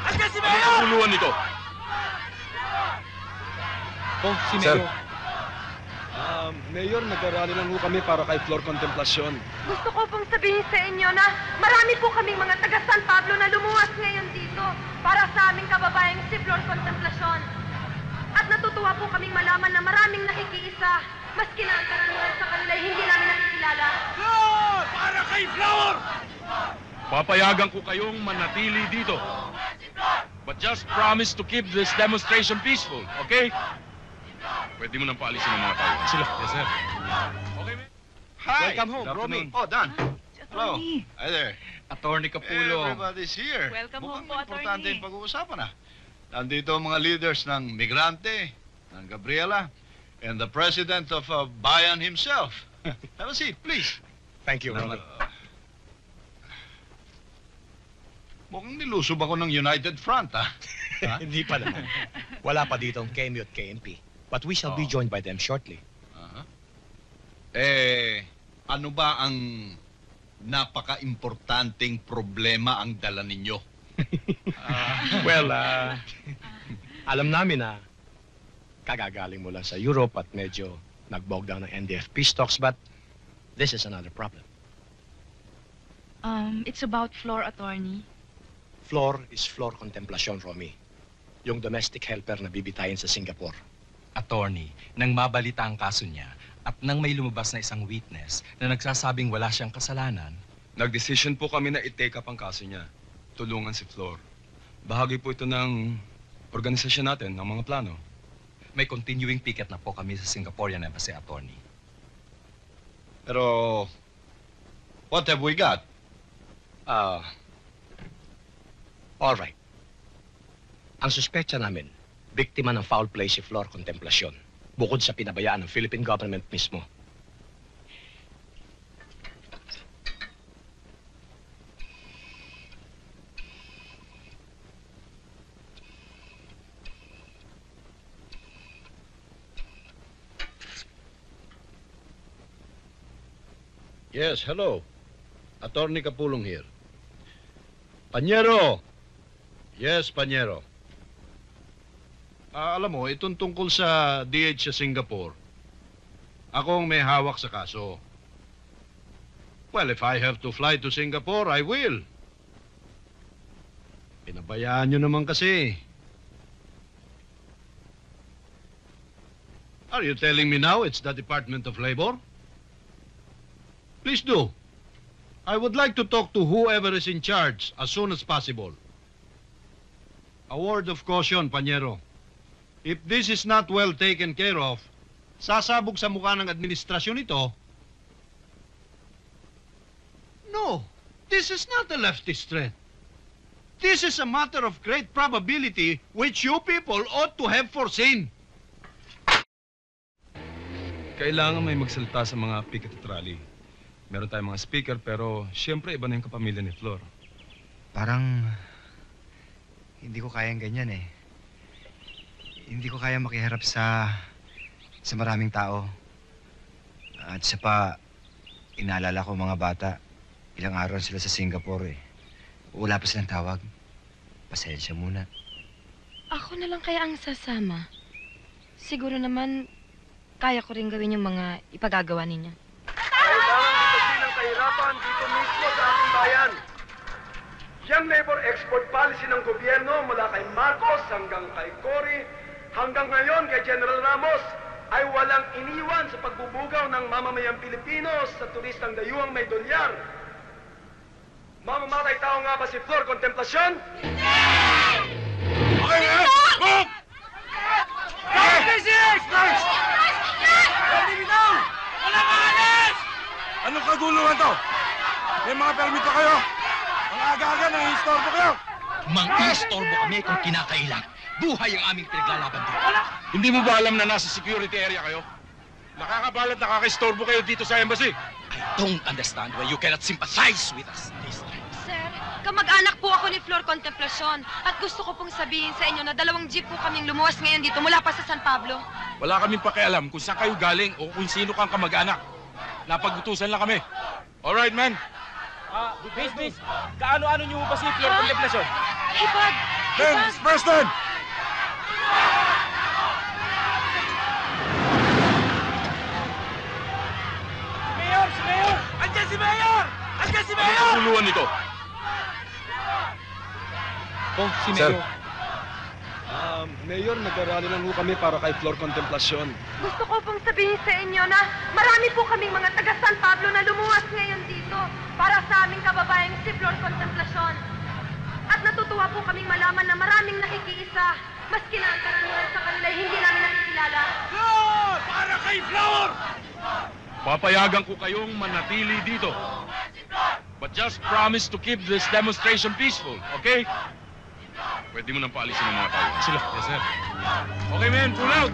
Andiyan si Anong Mayor! kaguluhan nito? Oh, si Sir. Mayor. Mayor, nag-arali lang ho kami para kay Flor Contemplasyon. Gusto ko pong sabihin sa inyo na marami po kaming mga taga San Pablo na lumuwas ngayon dito para sa aming kababayang si Flor Contemplasyon. At natutuwa po kaming malaman na maraming nakikiisa, maski na ang karamihan sa kanila ay hindi namin nakikilala. Flor! Para kay Flor! Papayagan ko kayong manatili dito. But just promise to keep this demonstration peaceful, okay? Pwede mo nang paalisin ang mga tao. Sila. Yes, sir. Okay, man. Hi. Welcome home, Good Romy. afternoon. Oh, Dan. Hello. Attorney. Hi there. Attorney Capulong. Everybody's here. Welcome home Mukhang po, importante attorney. yung pag-uusapan, ah. Nandito ang mga leaders ng Migrante, ng Gabriela, and the president of Bayan himself. Have a seat, please. Thank you, Salamat. Mukhang nilusob ako ng United Front, ah. Ha? Hindi pa naman. Wala pa dito ang KMU at KMP. But we shall be joined by them shortly. Ano ba ang napaka-importanteng problema ang dala ninyo? Well, alam namin na kagagaling mo lang sa Europe at medyo nag-bog down ng NDF peace talks, but this is another problem. It's about Flor, attorney. Flor is Flor Contemplasyon, Romy. Yung domestic helper na bibitayin sa Singapore. Attorney, nang mabalita ang kaso niya at nang may lumabas na isang witness na nagsasabing wala siyang kasalanan, Nag-decision po kami na i-take up ang kaso niya. Tulungan si Flor. Bahagi po ito ng organisasyon natin, ng mga plano. may continuing picket na po kami sa Singaporean Embassy, Attorney. Pero, what have we got? All right. Ang suspetsa namin, biktima ng foul play si Flor Contemplasyon, bukod sa pinabayaan ng Philippine government mismo. Yes, hello. Attorney Capulong here. Panyero! Yes, Panyero. Alam mo, itong tungkol sa DH sa Singapore, ako ang may hawak sa kaso. Well, if I have to fly to Singapore, I will. Pinabayaan nyo naman kasi. Are you telling me now it's the Department of Labor? Please do. I would like to talk to whoever is in charge as soon as possible. A word of caution, Panyero. If this is not well taken care of, sasabog sa mukha ng administrasyon ito. No, this is not a leftist threat. This is a matter of great probability which you people ought to have foreseen. Kailangan may magsalita sa mga picket at rally. Meron tayong mga speaker, pero siyempre iba na yung kapamilya ni Flor. Parang hindi ko kayang ganyan eh. Hindi ko kaya makiharap sa maraming tao. At isa pa, inaalala ko mga bata. Ilang araw sila sa Singapore eh. Wala pa silang tawag. Pasensya muna. Ako na lang kaya ang sasama. Siguro naman, kaya ko rin gawin yung mga ipagagawa ninyo. Kailangan itasin ang kahirapan dito mismo sa ating bayan. Yang labor-export policy ng gobyerno mula kay Marcos hanggang kay Cory, hanggang ngayon kay General Ramos, ay walang iniwan sa pagbubugaw ng mamamayang Pilipino sa turistang dayuhang may dolyar. Mamamatay tao nga ba si Flor Contemplasyon? Okay na! Move! Stop business! Ready now! Wala kang alis! Anong kaguluhan to? May mga permito kayo? Ang aga-aga nang istorbo kayo? Mang-istorbo kami kung kinakailang. Buhay ang aming pinaglalaban dito. Hindi mo ba alam na nasa security area kayo? Nakakabalat, nakaka-istorbo kayo dito sa embassy. I don't understand why you cannot sympathize with us this time. Sir, kamag-anak po ako ni Flor Contemplasyon at gusto ko pong sabihin sa inyo na 2 jeep po kaming lumuwas ngayon dito mula pa sa San Pablo. Wala kaming pakialam kung saan kayo galing o kung sino kang kamag-anak. Napag-utusan lang kami. Alright, man? Miss, kaano-ano niyo ba si Flor Contemplasyon? disperse them! Mayor! Si Mayor! Andiyan si Mayor! Andiyan si Ano Mayor! ang kuluhan nito? Oh, si Sir. Mayor. Mayor, nag-arali lang ho kami para kay Flor Contemplasyon. Gusto ko pong sabihin sa inyo na marami po kaming mga taga San Pablo na lumuwas ngayon dito para sa aming kababayang si Flor Contemplasyon. At natutuwa po kaming malaman na maraming nakikiisa, maski na ang karamihan sa kanila ay hindi namin nakikilala. Floor! Para kay Floor! Papayagan ko kayong manatili dito. But just promise to keep this demonstration peaceful, okay? Pwede mo nang paalisin ang mga tao. Sila. Yes, sir. Okay, men, pull out!